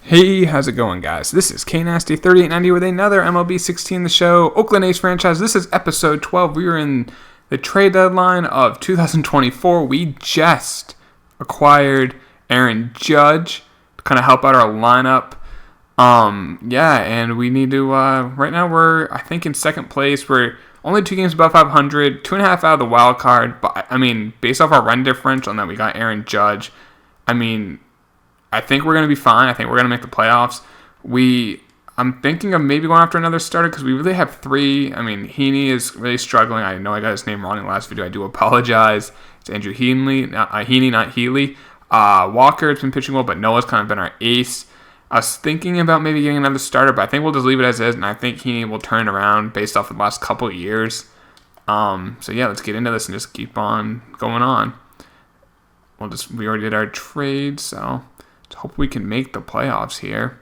Hey, how's it going, guys? This is KNasty3890 with another MLB 16 The Show Oakland A's franchise. This is episode 12. We are in the trade deadline of 2024. We just acquired Aaron Judge to kind of help out our lineup. And we need to, right now we're, I think, in second place. We're only 2 games above 500, 2.5 out of the wild card. But, based off our run differential and that we got Aaron Judge, I think we're going to be fine. I think we're going to make the playoffs. I'm thinking of maybe going after another starter because we really have 3. Heaney is really struggling. I know I got his name wrong in the last video. I do apologize. It's Andrew Heaney, not Healy. Walker has been pitching well, but Noah's kind of been our ace. I was thinking about maybe getting another starter, but I think we'll just leave it as is, and I think Heaney will turn it around based off the last couple of years. Let's get into this and just keep on going on. We already did our trade, so hope we can make the playoffs here.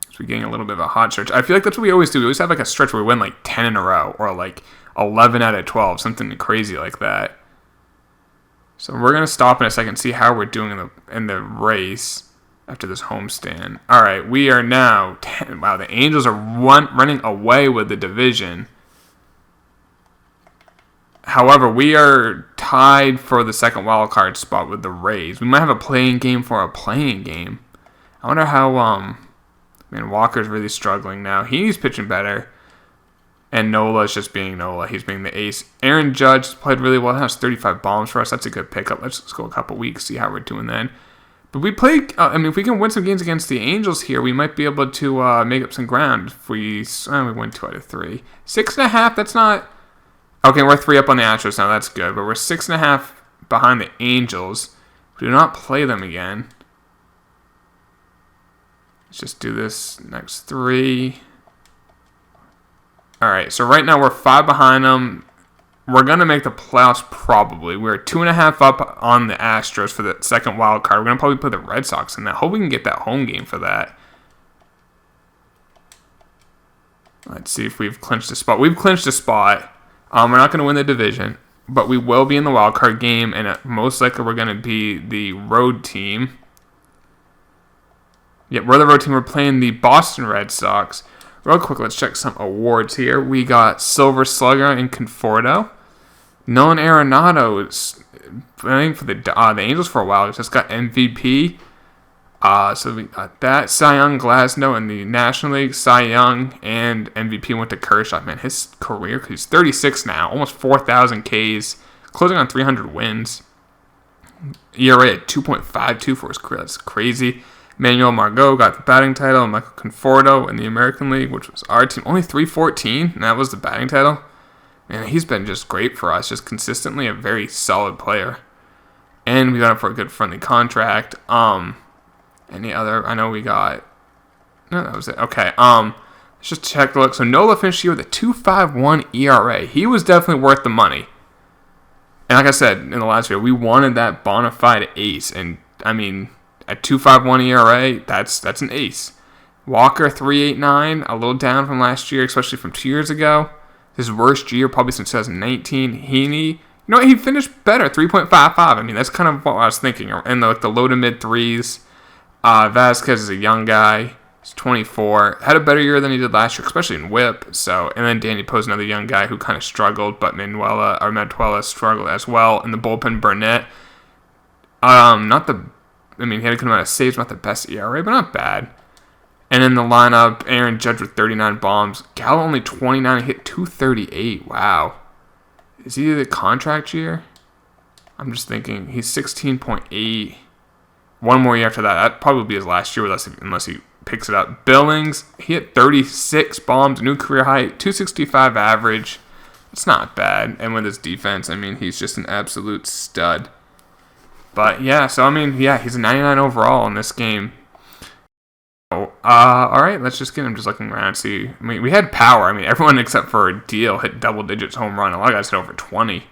So we're getting a little bit of a hot stretch. I feel like that's what we always do. We always have like a stretch where we win like 10 in a row or like 11 out of 12, something crazy like that. So we're going to stop in a second and see how we're doing in the race after this homestand. All right, we are now 10. Wow, the Angels are running away with the division. However, we are tied for the second wild card spot with the Rays. We might have a playing game for a playing game. I wonder how, Walker's really struggling now. He's pitching better. And Nola's just being Nola. He's being the ace. Aaron Judge played really well. He has 35 bombs for us. That's a good pickup. Let's just go a couple weeks, see how we're doing then. But we play, if we can win some games against the Angels here, we might be able to make up some ground. If we win 2 out of 3. 6.5, that's not... Okay, we're 3 up on the Astros now. That's good. But we're 6.5 behind the Angels. We do not play them again. Let's just do this next 3. All right, so right now we're 5 behind them. We're going to make the playoffs probably. We're 2.5 up on the Astros for the second wild card. We're going to probably play the Red Sox in that. Hope we can get that home game for that. Let's see if we've clinched a spot. We've clinched a spot. We're not going to win the division, but we will be in the wild card game, and most likely we're going to be the road team. Yep, we're the road team. We're playing the Boston Red Sox. Real quick, let's check some awards here. We got Silver Slugger in Conforto. Nolan Arenado is playing for the Angels for a while. He just got MVP. So we got that. Cy Young, Glasnow in the National League. Cy Young and MVP went to Kershaw. Man, his career, he's 36 now. Almost 4,000 Ks. Closing on 300 wins. ERA at 2.52 for his career. That's crazy. Manuel Margot got the batting title. Michael Conforto in the American League, which was our team. Only 314, and that was the batting title. Man, he's been just great for us. Just consistently a very solid player. And we got him for a good friendly contract. Any other? I know we got... No, that was it. Okay, let's just check the look. So Nola finished here with a 2.51 ERA. He was definitely worth the money. And like I said in the last video, we wanted that bona fide ace. And, at 2.51 ERA, that's an ace. Walker, 3.89, a little down from last year, especially from 2 years ago. His worst year probably since 2019. Heaney, he finished better, 3.55. That's kind of what I was thinking. In the low to mid 3s. Vasquez is a young guy. He's 24. Had a better year than he did last year, especially in whip. And then Danny Poe's another young guy who kind of struggled, but Manuela struggled as well. In the bullpen, Burnett. He had to come out of saves, not the best ERA, but not bad. And in the lineup, Aaron Judge with 39 bombs. Gallo only 29, hit 238. Wow. Is he the contract year? I'm just thinking. He's 16.8. One more year after that. That'd probably be his last year unless he picks it up. Billings, he hit 36 bombs, new career high, 265 average. It's not bad. And with his defense, he's just an absolute stud. But yeah, so he's a 99 overall in this game. All right, let's just get him just looking around and see. We had power. Everyone except for Deal hit double digits home run. A lot of guys hit over 20.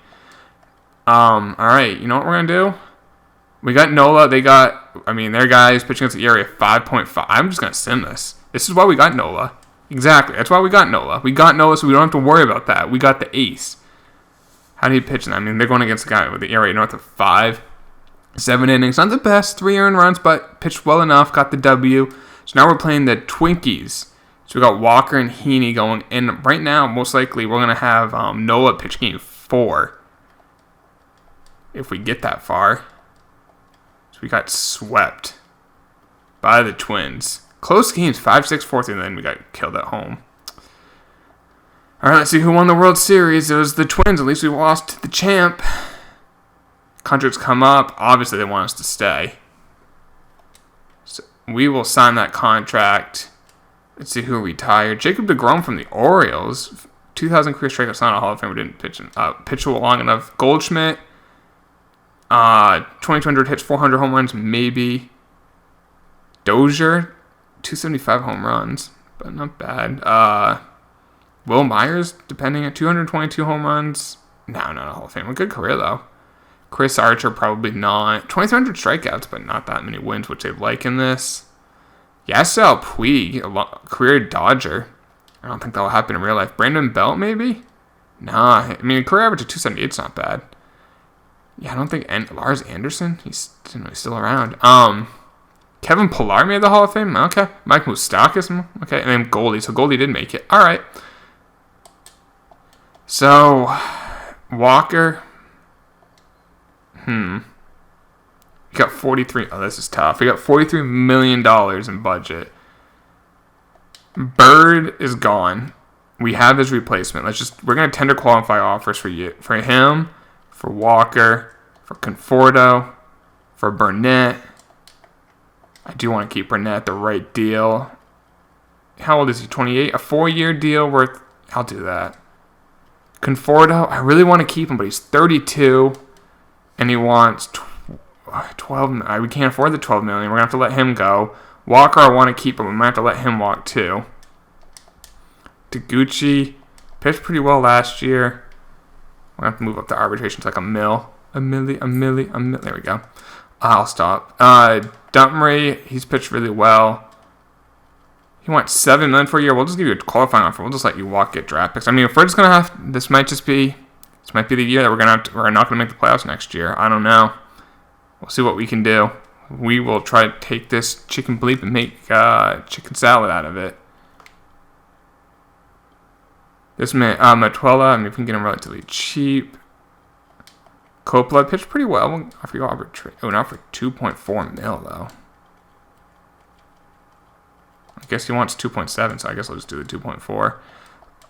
All right, you know what we're going to do? We got Nola. They got, their guys pitching against the ERA 5.5. I'm just going to sim this. This is why we got Nola. Exactly. That's why we got Nola. We got Nola, so we don't have to worry about that. We got the ace. How do you pitch them? They're going against a guy with the ERA north of 5. 7 innings, not the best, 3 earned runs, but pitched well enough, got the W. So now we're playing the Twinkies. So we got Walker and Heaney going, and right now, most likely, we're going to have Nola pitch game 4. If we get that far. So we got swept by the Twins. Close games, 5-6, 4-3, and then we got killed at home. All right, let's see who won the World Series. It was the Twins. At least we lost to the champ. Contracts come up. Obviously, they want us to stay. So we will sign that contract. Let's see who retired. Jacob deGrom from the Orioles. 2,000 career strikeouts, not a Hall of Famer. Didn't pitch long enough. Goldschmidt. 2,200 hits, 400 home runs, maybe. Dozier. 275 home runs, but not bad. Will Myers, depending at 222 home runs. No, not a Hall of Famer. Good career, though. Chris Archer, probably not. 2,300 strikeouts, but not that many wins, which they like in this. Yasiel Puig, a career Dodger. I don't think that will happen in real life. Brandon Belt, maybe? Nah, I mean, career average of 278 is not bad. Yeah, I don't think... Lars Anderson? He's still around. Kevin Pillar made the Hall of Fame? Okay. Mike Moustakas? Okay. And then Goldie. So Goldie did make it. All right. So, Walker. We got 43. Oh, this is tough. We got $43 million in budget. Bird is gone. We have his replacement. We're going to tender qualify offers for him, for Walker, for Conforto, for Burnett. I do want to keep Burnett, the right deal. How old is he? 28? A 4-year deal worth... I'll do that. Conforto, I really want to keep him, but he's 32, and he wants 12. We can't afford the $12 million. We're going to have to let him go. Walker, I want to keep him. We might have to let him walk, too. Taguchi pitched pretty well last year. We're going to have to move up the arbitration to like a mil. A milli. There we go. I'll stop. Montgomery, he's pitched really well. He wants $7 million for a year. We'll just give you a qualifying offer. We'll just let you walk, get draft picks. I mean, if we're just gonna have, this might be the year that we're not gonna make the playoffs next year. I don't know. We'll see what we can do. We will try to take this chicken bleep and make chicken salad out of it. This man, Matuella, I mean, if we can get him relatively cheap. Coppola pitched pretty well. I forgot arbitration. Oh, not for 2.4 mil though. I guess he wants 2.7, so I guess I'll just do the 2.4.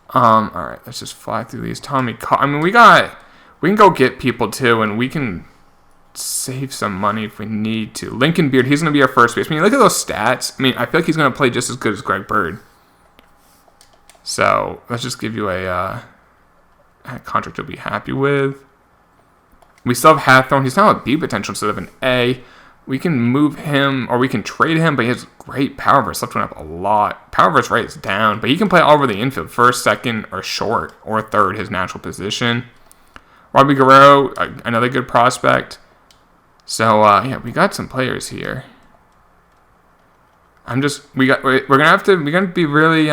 All right, let's just fly through these. I mean, we can go get people too, and we can save some money if we need to. Lincoln Beard, he's gonna be our first base. I mean, look at those stats. I mean, I feel like he's gonna play just as good as Greg Bird. So let's just give you a contract you'll be happy with. We still have Hathorne. He's now a B potential instead of an A. We can move him, or we can trade him, but he has great power versus left went up a lot. Power versus right is down, but he can play all over the infield, first, second, or short, or third, his natural position. Robbie Guerrero, another good prospect. So, yeah, we got some players here. We're gonna be really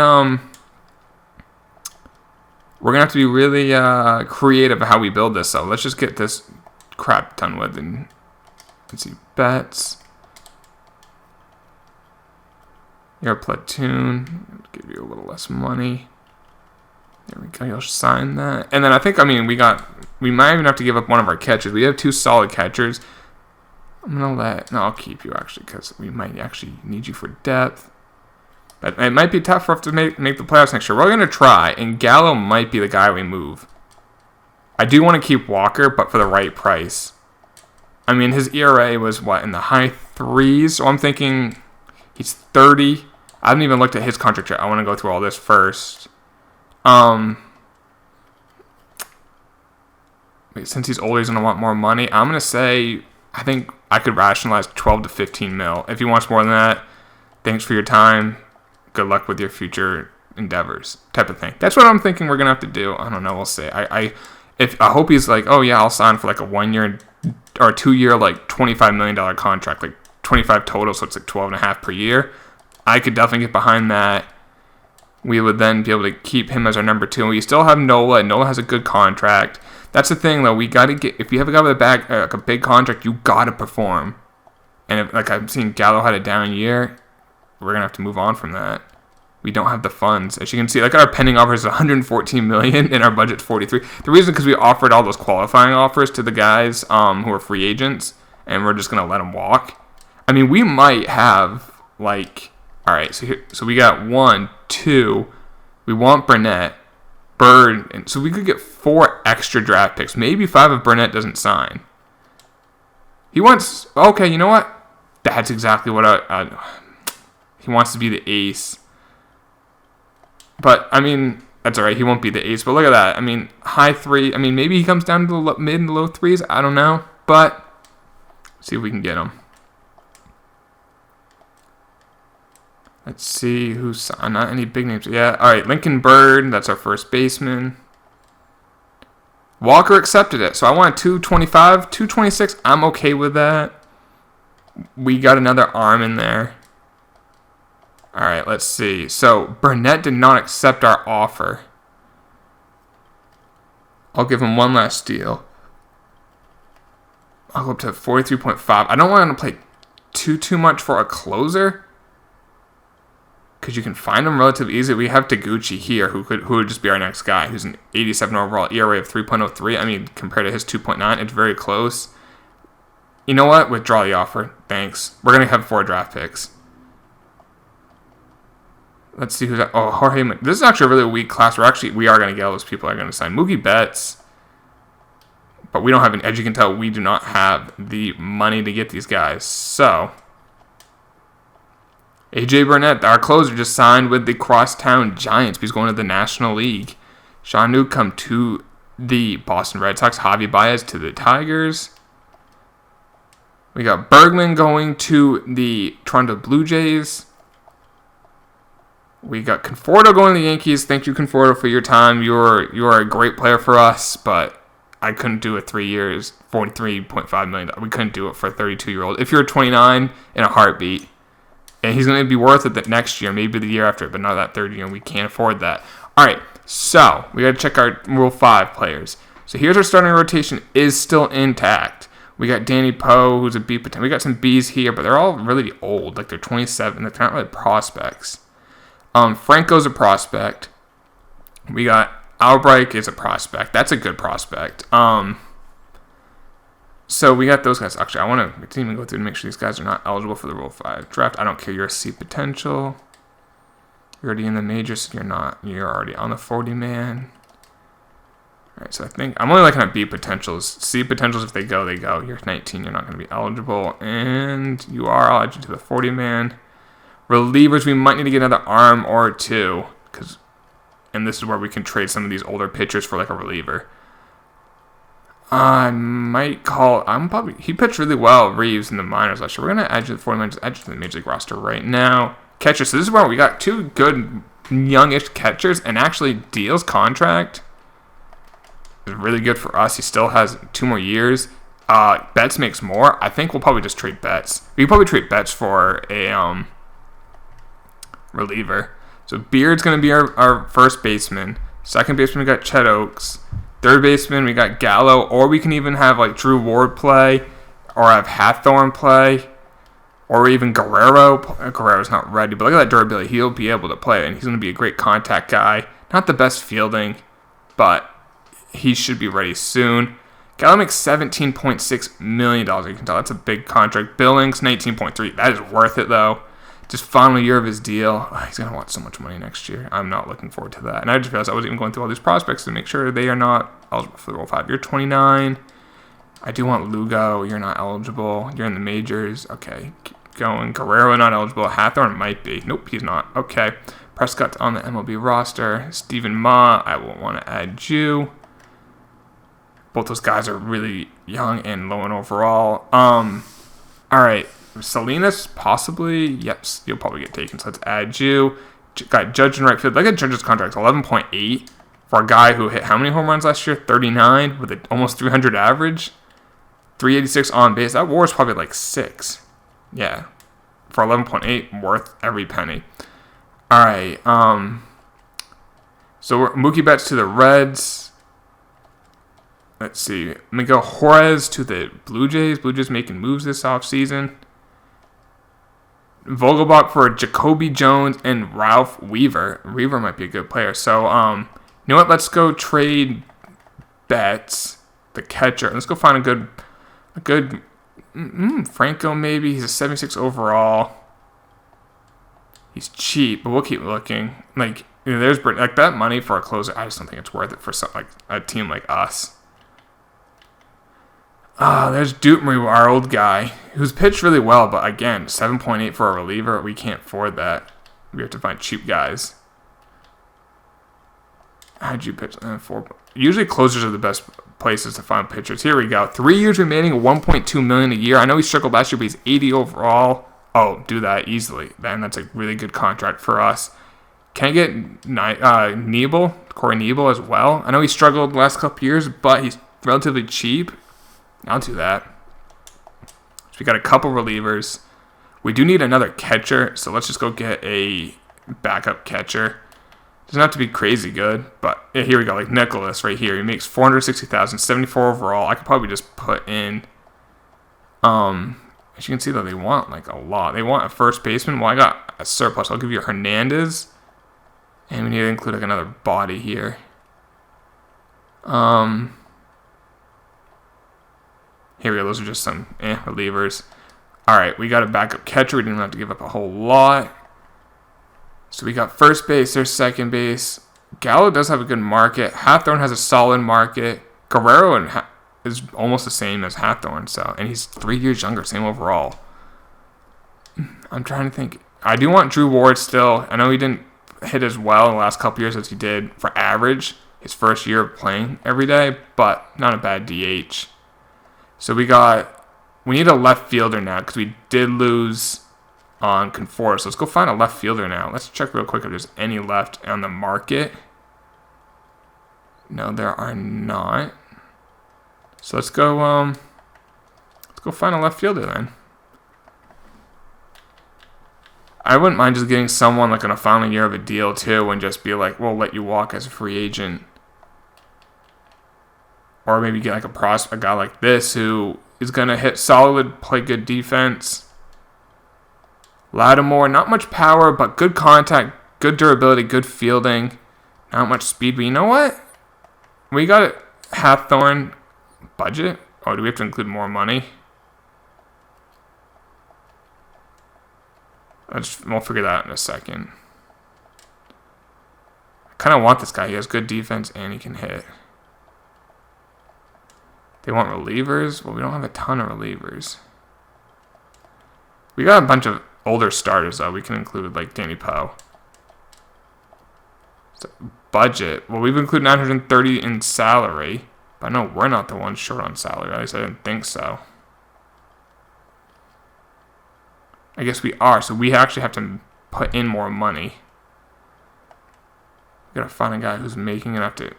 creative of how we build this. So let's just get this crap done with, and let's see, bets. Your platoon, I'll give you a little less money. There we go. You'll sign that, and then I think we might even have to give up one of our catchers. We have 2 solid catchers. I'll keep you actually, because we might actually need you for depth. But it might be tough for us to make the playoffs next year. We're going to try, and Gallo might be the guy we move. I do want to keep Walker, but for the right price. I mean, his ERA was, in the high 3s, so I'm thinking he's 30. I haven't even looked at his contract yet. I want to go through all this first. Since he's older, he's going to want more money. I'm going to say, I think I could rationalize 12 to 15 mil. If he wants more than that, thanks for your time. Good luck with your future endeavors, type of thing. That's what I'm thinking we're gonna have to do. I don't know. We'll see. I hope he's like, oh yeah, I'll sign for like a 1-year or 2-year, like $25 million contract, like 25 total, so it's like 12.5 per year. I could definitely get behind that. we would then be able to keep him as our number 2. And we still have Nola, and Nola has a good contract. That's the thing, though. We got to get, if you have a guy with a bag, like a big contract, you got to perform. And if, like I've seen Gallo had a down year, we're going to have to move on from that. We don't have the funds. As you can see, like our pending offer is $114 million and our budget's $43 million. The reason is because we offered all those qualifying offers to the guys who are free agents, and we're just going to let them walk. I mean, we might have, like, all right, so we got 1, 2. We want Burnett, Bird, and so we could get 4 extra draft picks. Maybe 5 if Burnett doesn't sign. He wants, okay, you know what? That's exactly what he wants to be the ace. But, I mean, that's all right. He won't be the ace. But look at that. I mean, high 3. I mean, maybe he comes down to the mid and low 3s. I don't know. But, see if we can get him. Let's see who's not any big names. Yeah, all right. Lincoln Bird. That's our first baseman. Walker accepted it. So I want 225, 226. I'm okay with that. We got another arm in there. All right, let's see. So Burnett did not accept our offer. I'll give him one last deal. I'll go up to 43.5. I don't want to play too much for a closer, because you can find him relatively easy. We have Taguchi here, who would just be our next guy, who's an 87 overall, ERA of 3.03. I mean, compared to his 2.9, it's very close. You know what? Withdraw the offer. Thanks. We're going to have 4 draft picks. Let's see who's that. Oh, Jorge. This is actually a really weak class. We are going to get all those people that are going to sign. Mookie Betts. But we don't have as you can tell, we do not have the money to get these guys. So, AJ Burnett, our closer, just signed with the Crosstown Giants. He's going to the National League. Sean Newcomb to the Boston Red Sox. Javi Baez to the Tigers. We got Bergman going to the Toronto Blue Jays. We got Conforto going to the Yankees. Thank you, Conforto, for your time. You're a great player for us, but I couldn't do it 3 years, $43.5 million. We couldn't do it for a 32-year-old. If you're 29, in a heartbeat. And he's going to be worth it the next year, maybe the year after, but not that third year, and we can't afford that. All right, so we got to check our Rule 5 players. So here's our starting rotation is still intact. We got Danny Poe, who's a B potential. We got some Bs here, but they're all really old. Like, they're 27. They're not really prospects. Franco's a prospect. We got Albright is a prospect. That's a good prospect. So we got those guys. Actually, we didn't even go through to make sure these guys are not eligible for the Rule 5 draft. I don't care. You're a C potential. You're already in the majors, so you're not. You're already on the 40-man. All right, so I think I'm only looking at B potentials. C potentials, if they go, they go. You're 19. You're not going to be eligible. And you are eligible to the 40-man. Relievers, we might need to get another arm or 2. And this is where we can trade some of these older pitchers for like a reliever. I might call. He pitched really well, Reeves, in the minors last year. We're going to add to the 40-man, just add to the major league roster right now. Catcher. So this is where we got 2 good youngish catchers, and actually Deal's contract is really good for us. He still has 2 more years. Betts makes more. I think we'll probably just trade Betts. We can probably trade Betts for a reliever. So Beard's going to be our first baseman. Second baseman, we got Chet Oaks. Third baseman, we got Gallo. Or we can even have like Drew Ward play, or have Hathorn play, or even Guerrero. Guerrero's not ready, but look at that durability. He'll be able to play, and he's going to be a great contact guy. Not the best fielding, but he should be ready soon. Gallo makes $17.6 million. You can tell that's a big contract. Billings, $19.3. That is worth it, though. Just final year of his deal. He's going to want so much money next year. I'm not looking forward to that. And I just realized I wasn't even going through all these prospects to make sure they are not eligible for the Rule 5. You're 29. I do want Lugo. You're not eligible. You're in the majors. Okay, keep going. Guerrero not eligible. Hathorn might be. Nope, he's not. Okay. Prescott's on the MLB roster. Stephen Ma, I won't want to add you. Both those guys are really young and low in overall. All right. Salinas, possibly. Yes, you'll probably get taken. So let's add you. Got Judge in right field. Look at Judge's contract. 11.8 for a guy who hit how many home runs last year? 39 with an almost 300 average. 386 on base. That WAR is probably like 6. Yeah. For 11.8, worth every penny. All right. So Mookie Betts to the Reds. Let's see. Miguel Juarez to the Blue Jays. Blue Jays making moves this offseason. Vogelbach for Jacoby Jones and Ralph Weaver. Weaver might be a good player. So, you know what? Let's go trade Betts, the catcher. Let's go find a good Franco maybe. He's a 76 overall. He's cheap, but we'll keep looking. Like, there's like that money for a closer. I just don't think it's worth it for something like a team like us. There's Dutmary, our old guy, who's pitched really well, but again, 7.8 for a reliever. We can't afford that. We have to find cheap guys. How'd you pitch? Usually closers are the best places to find pitchers. Here we go. 3 years remaining, $1.2 million a year. I know he struggled last year, but he's 80 overall. Oh, do that easily. Then that's a really good contract for us. Can I get Corey Nebel as well? I know he struggled the last couple years, but he's relatively cheap. I'll do that. So we got a couple relievers. We do need another catcher, so let's just go get a backup catcher. Doesn't have to be crazy good, but yeah, here we go. Like Nicholas right here. He makes $460,000, 74 overall. I could probably just put in. As you can see, though, they want like a lot. They want a first baseman. Well, I got a surplus. I'll give you Hernandez, and we need to include like another body here. Here we go. Those are just some relievers. All right, we got a backup catcher. We didn't have to give up a whole lot. So we got first base. There's second base. Gallo does have a good market. Hathorn has a solid market. Guerrero is almost the same as Hathorn, and he's 3 years younger, same overall. I'm trying to think. I do want Drew Ward still. I know he didn't hit as well in the last couple years as he did for average his first year of playing every day, but not a bad DH. So we need a left fielder now because we did lose on Conforto. So let's go find a left fielder now. Let's check real quick if there's any left on the market. No, there are not. So let's go find a left fielder then. I wouldn't mind just getting someone like on a final year of a deal too and just be like, we'll let you walk as a free agent. Or maybe get like a guy like this who is going to hit solid, play good defense. Lattimore, not much power, but good contact, good durability, good fielding. Not much speed, but you know what? We got a Hathorn budget. Oh, do we have to include more money? We'll figure that out in a second. I kind of want this guy. He has good defense and he can hit. They want relievers. Well, we don't have a ton of relievers. We got a bunch of older starters, though. We can include, like, Danny Poe. So, budget. Well, we've included $930 in salary. But no, we're not the ones short on salary. At least I didn't think so. I guess we are. So we actually have to put in more money. We gotta find a guy who's making enough to...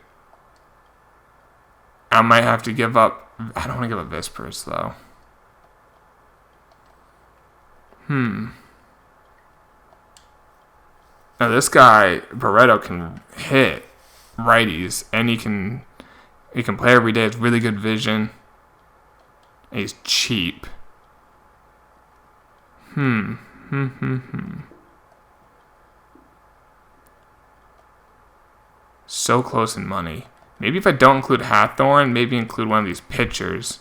I might have to give up... I don't want to give up Vespers, though. Now, this guy, Barreto, can hit righties, and he can play every day. It's really good vision. And he's cheap. So close in money. Maybe if I don't include Hathorn, maybe include one of these pitchers.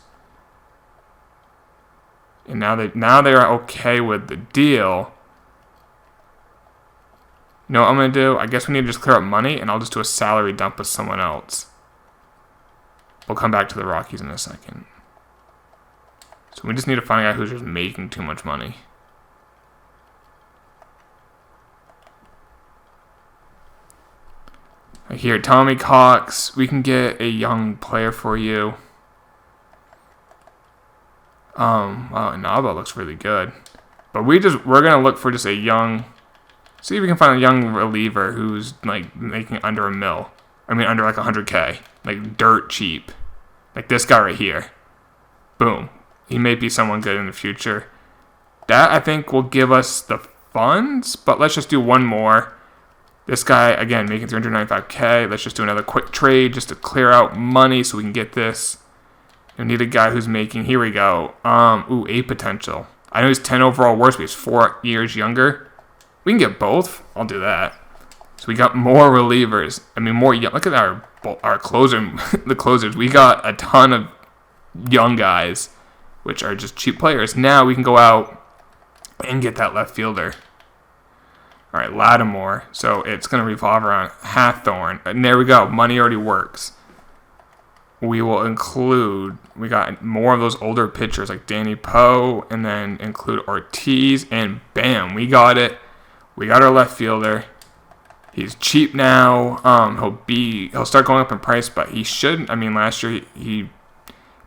And now they are okay with the deal. You know what I'm going to do? I guess we need to just clear up money, and I'll just do a salary dump with someone else. We'll come back to the Rockies in a second. So we just need to find a guy who's just making too much money. Here, Tommy Cox. We can get a young player for you. Wow, Inaba looks really good. But we're gonna look for just a young. See if we can find a young reliever who's like making under $1 million. I mean, under like $100K, like dirt cheap, like this guy right here. Boom. He may be someone good in the future. That I think will give us the funds. But let's just do one more. This guy, again, making $395K. Let's just do another quick trade just to clear out money so we can get this. We need a guy who's making, here we go, 8 potential. I know he's 10 overall worse, but he's 4 years younger. We can get both. I'll do that. So we got more relievers. I mean, more young. Look at our closer, the closers. We got a ton of young guys, which are just cheap players. Now we can go out and get that left fielder. All right, Lattimore. So it's going to revolve around Hathorn. And there we go. Money already works. We will include, we got more of those older pitchers like Danny Poe, and then include Ortiz, and bam, we got it. We got our left fielder. He's cheap now. He'll start going up in price, but he shouldn't. I mean, last year he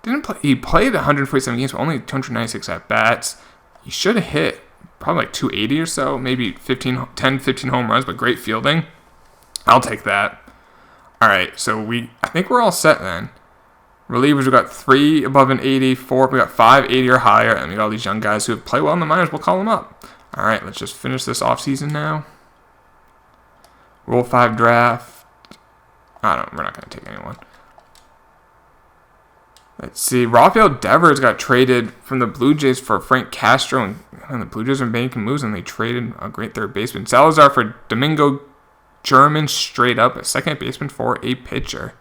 didn't play. He played 147 games, but only 296 at bats. He should have hit probably like 280 or so, maybe 10, 15 home runs, but great fielding. I'll take that. All right, so I think we're all set then. Relievers, we got 3 above an 80, 4, we got 5 80 or higher, and we got all these young guys who have played well in the minors. We'll call them up. All right, let's just finish this offseason now. Rule 5 draft. We're not going to take anyone. Let's see. Rafael Devers got traded from the Blue Jays for Frank Castro, and the Blue Jays are making moves, and they traded a great third baseman. Salazar for Domingo German, straight up a second baseman for a pitcher.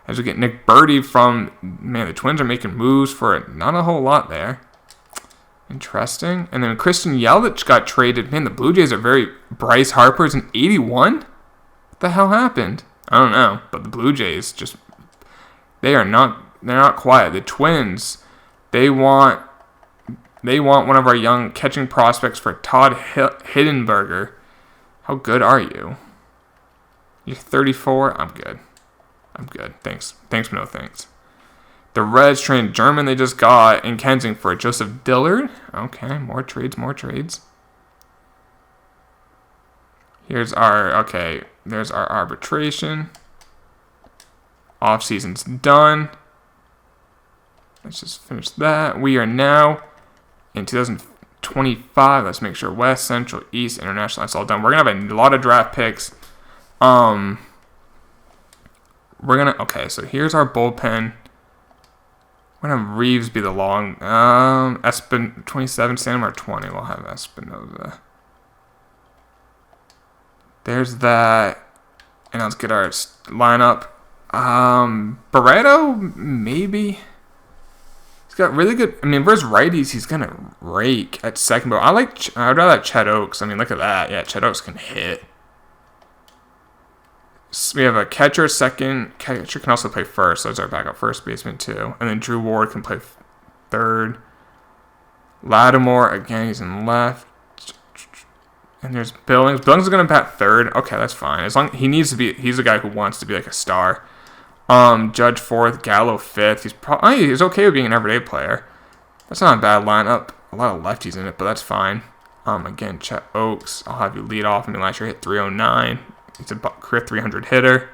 As we get Nick Birdie from, man, the Twins are making moves for not a whole lot there. Interesting. And then Christian Yelich got traded. Man, the Blue Jays are very... Bryce Harper's an 81? What the hell happened? I don't know. But the Blue Jays just... They're not quiet. The Twins, they want one of our young catching prospects for Todd Hiddenberger. How good are you? You're 34? I'm good. Thanks, but no thanks. The Reds trained German they just got in Kensington for Joseph Dillard. Okay, more trades. There's our arbitration. Off-season's done. Let's just finish that. We are now in 2025. Let's make sure West, Central, East, International, that's all done. We're going to have a lot of draft picks. Okay, so here's our bullpen. We're going to have Reeves be the long, 27, Santamar 20. We'll have Espinoza. There's that. And let's get our lineup. Barreto, maybe. He's got really good, I mean, versus righties, he's going to rake at second. But I'd rather have Chet Oaks. I mean, look at that. Yeah, Chet Oaks can hit. So we have a catcher, second. Catcher can also play first, so it's our backup first baseman, too. And then Drew Ward can play third. Lattimore, again, he's in left. And there's Billings. Billings is going to bat third. Okay, that's fine. As long he's a guy who wants to be like a star. Judge fourth, Gallo fifth. He's okay with being an everyday player. That's not a bad lineup. A lot of lefties in it, but that's fine. Again, Chet Oaks. I'll have you lead off. I mean, last year hit 309. He's a career 300 hitter.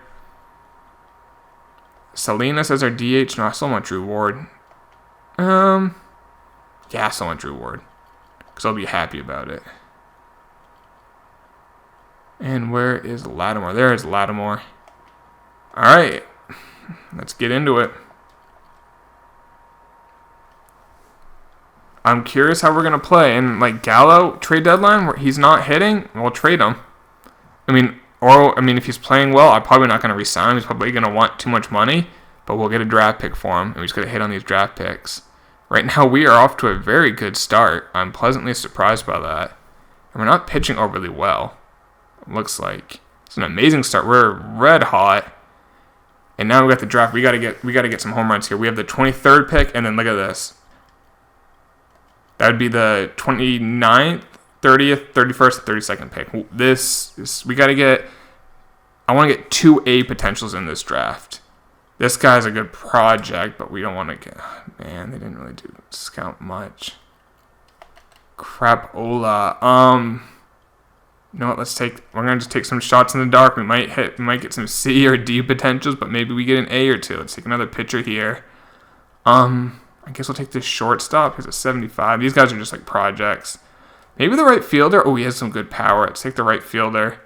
Salinas as our DH. No, I still want Drew Ward. Yeah, I still want Drew Ward. Because I'll be happy about it. And where is Lattimore? There is Lattimore. All right. Let's get into it. I'm curious how we're going to play. And, like, Gallo, trade deadline, where he's not hitting, we'll trade him. I mean, if he's playing well, I'm probably not going to re-sign him. He's probably going to want too much money. But we'll get a draft pick for him. And we're just going to hit on these draft picks. Right now, we are off to a very good start. I'm pleasantly surprised by that. And we're not pitching overly well. Looks like it's an amazing start. We're red hot, and now we got the draft. We gotta get some home runs here. We have the 23rd pick, and then look at this. That would be the 29th, 30th, 31st, and 32nd pick. This we gotta get. I want to get 2 A potentials in this draft. This guy's a good project, but we don't want to get. Man, they didn't really scout much. Crapola. You know what? We're gonna just take some shots in the dark. We might get some C or D potentials, but maybe we get an A or two. Let's take another pitcher here. I guess we'll take this shortstop. He's a 75. These guys are just like projects. Maybe the right fielder. Oh, he has some good power. Let's take the right fielder.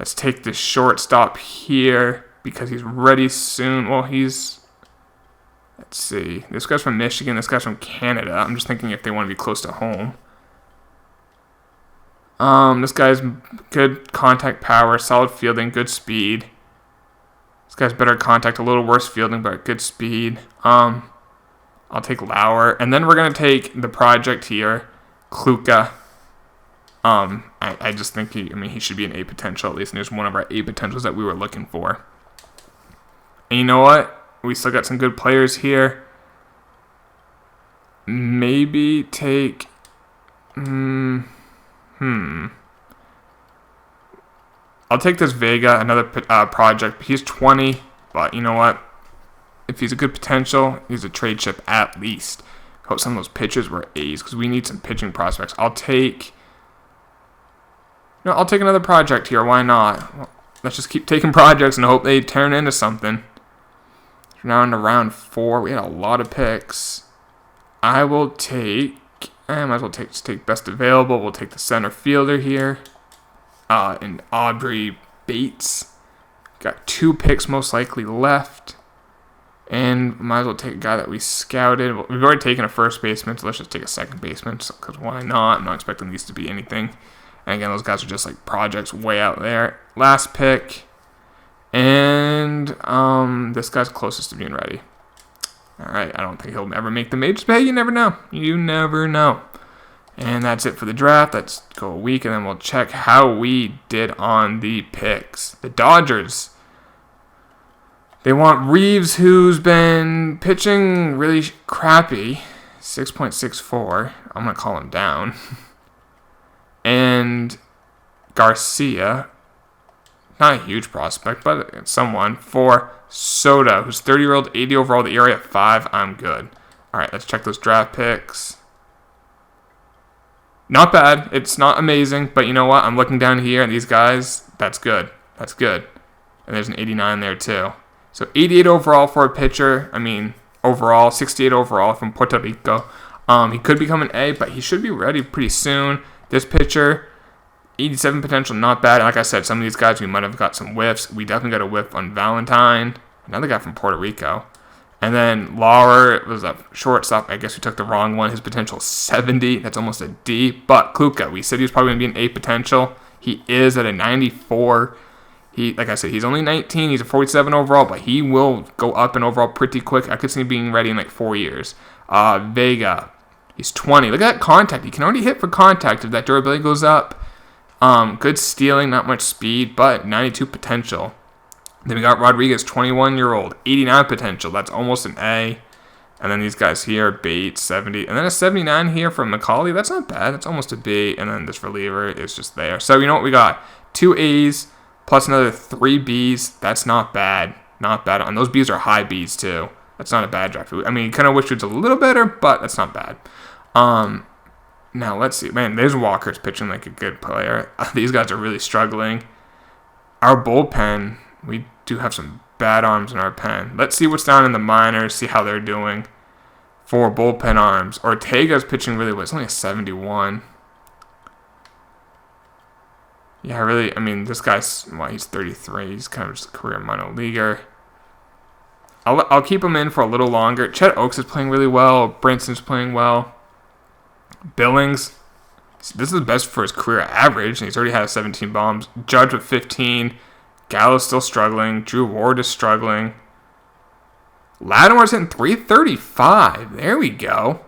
Let's take the shortstop here because he's ready soon. Well, let's see. This guy's from Michigan. This guy's from Canada. I'm just thinking if they want to be close to home. This guy's good contact power, solid fielding, good speed. This guy's better contact, a little worse fielding, but good speed. I'll take Lauer. And then we're going to take the project here, Kluka. I just think he should be an A potential at least, and there's one of our A potentials that we were looking for. And you know what? We still got some good players here. Maybe take... I'll take this Vega, another project. He's 20, but you know what? If he's a good potential, he's a trade chip at least. Hope some of those pitchers were A's because we need some pitching prospects. I'll take another project here. Why not? Well, let's just keep taking projects and hope they turn into something. We're now into round 4. We had a lot of picks. I might as well take best available. We'll take the center fielder here. And Aubrey Bates. Got 2 picks most likely left. And might as well take a guy that we scouted. We've already taken a first baseman, so let's just take a second baseman. Because why not? I'm not expecting these to be anything. And again, those guys are just like projects way out there. Last pick. And this guy's closest to being ready. Alright, I don't think he'll ever make the majors, but hey, you never know. You never know. And that's it for the draft. Let's go a week, and then we'll check how we did on the picks. The Dodgers. They want Reeves, who's been pitching really crappy. 6.64. I'm going to call him down. And Garcia. Not a huge prospect, but someone. For Soda, who's 30-year-old, 80 overall, the ERA at 5. I'm good. All right, let's check those draft picks. Not bad. It's not amazing, but you know what? I'm looking down here, and these guys, that's good. That's good. And there's an 89 there, too. So 88 overall for a pitcher. Overall, 68 overall from Puerto Rico. He could become an A, but he should be ready pretty soon. This pitcher, 87 potential, not bad. Like I said, some of these guys, we might have got some whiffs. We definitely got a whiff on Valentine. Another guy from Puerto Rico. And then Lauer was a shortstop. I guess we took the wrong one. His potential is 70. That's almost a D. But Kluka, we said he was probably going to be an A potential. He is at a 94. Like I said, he's only 19. He's a 47 overall, but he will go up in overall pretty quick. I could see him being ready in like 4 years. Vega, he's 20. Look at that contact. He can already hit for contact if that durability goes up. Good stealing, not much speed, but 92 potential. Then we got Rodriguez, 21-year-old, 89 potential. That's almost an A. And then these guys here, Bates, 70. And then a 79 here from McCauley. That's not bad. That's almost a B. And then this reliever is just there. So you know what we got? 2 A's plus another 3 B's. That's not bad. Not bad. And those B's are high B's too. That's not a bad draft. You kind of wish it was a little better, but that's not bad. Now let's see. Man, there's Walker's pitching like a good player. These guys are really struggling. Our bullpen, we do have some bad arms in our pen. Let's see what's down in the minors, see how they're doing for bullpen arms. Ortega's pitching really well. It's only a 71. Yeah, really, this guy's, he's 33. He's kind of just a career minor leaguer. I'll keep him in for a little longer. Chet Oaks is playing really well. Brinson's playing well. Billings, this is best for his career average, and he's already had 17 bombs. Judge with 15. Gallo's still struggling. Drew Ward is struggling. Lattimore's hitting 335. There we go.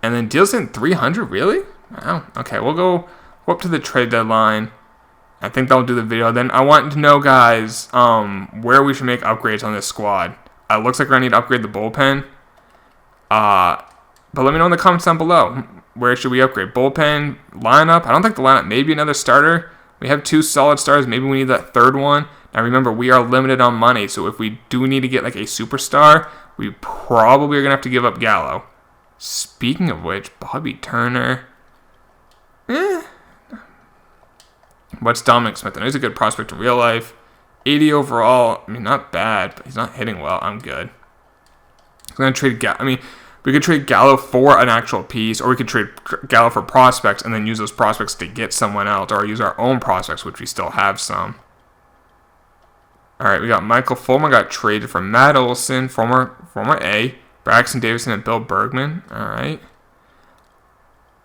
And then Deal's hitting 300. Really? Wow. Okay, we'll go up to the trade deadline. I think that'll do the video. Then I want to know, guys, where we should make upgrades on this squad. It looks like we're going to need to upgrade the bullpen. But let me know in the comments down below. Where should we upgrade? Bullpen, lineup. I don't think the lineup. Maybe another starter. We have 2 solid stars. Maybe we need that third one. Now remember, we are limited on money. So if we do need to get like a superstar, we probably are going to have to give up Gallo. Speaking of which, Bobby Turner. What's Dominic Smith? I know he's a good prospect in real life. 80 overall. Not bad, but he's not hitting well. I'm good. I'm going to trade Gallo. We could trade Gallo for an actual piece, or we could trade Gallo for prospects and then use those prospects to get someone else, or use our own prospects, which we still have some. All right, we got Michael Fulmer got traded for Matt Olson, former A, Braxton Davison, and Bill Bergman. All right.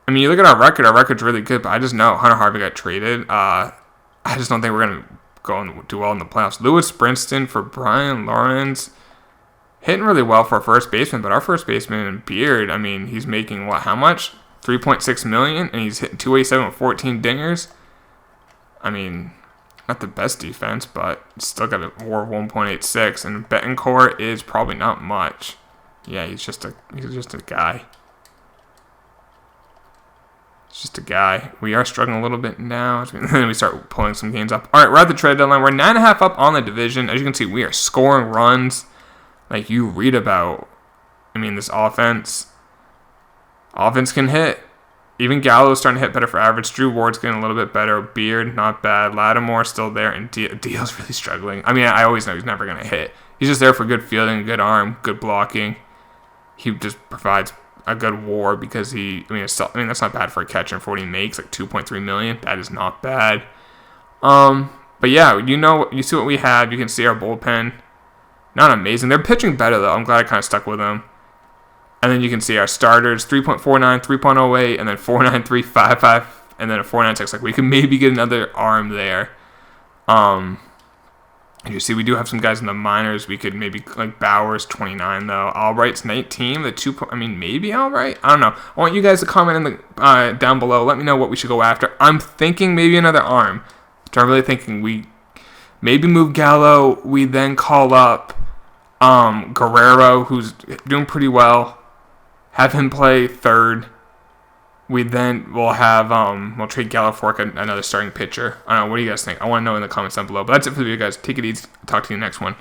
I mean, you look at our record's really good, but I just know Hunter Harvey got traded. I just don't think we're going to go and do well in the playoffs. Lewis Brinston for Brian Lawrence. Hitting really well for a first baseman, but our first baseman, Beard, I mean, he's making what, how much? $3.6 million, and he's hitting 287 with 14 dingers. I mean, not the best defense, but still got a WAR of 1.86, and Betancourt is probably not much. Yeah, he's just a guy. It's just a guy. We are struggling a little bit now. Then we start pulling some games up. All right, we're at the trade deadline. We're 9.5 up on the division. As you can see, we are scoring runs like you read about. I mean, this offense can hit. Even Gallo's starting to hit better for average. Drew Ward's getting a little bit better. Beard, not bad. Lattimore still there, and Deal's really struggling. I mean, I always know he's never going to hit. He's just there for good fielding, good arm, good blocking. He just provides a good WAR because that's not bad for a catcher for what he makes, like $2.3 million. That is not bad. But yeah, you see what we have. You can see our bullpen. Not amazing. They're pitching better though. I'm glad I kind of stuck with them. And then you can see our starters: 3.49, 3.08, and then 4.93, and then a 4.96. Like we can maybe get another arm there. You see, we do have some guys in the minors. We could maybe, like Bowers, 29 though. Albright's 19. Maybe Albright. I don't know. I want you guys to comment in the down below. Let me know what we should go after. I'm thinking maybe another arm. So I'm really thinking we maybe move Gallo. We then call up Guerrero, who's doing pretty well. Have him play third. We'll trade Gallo for another starting pitcher. I don't know. What do you guys think? I want to know in the comments down below. But that's it for the video, guys. Take it easy. Talk to you next one.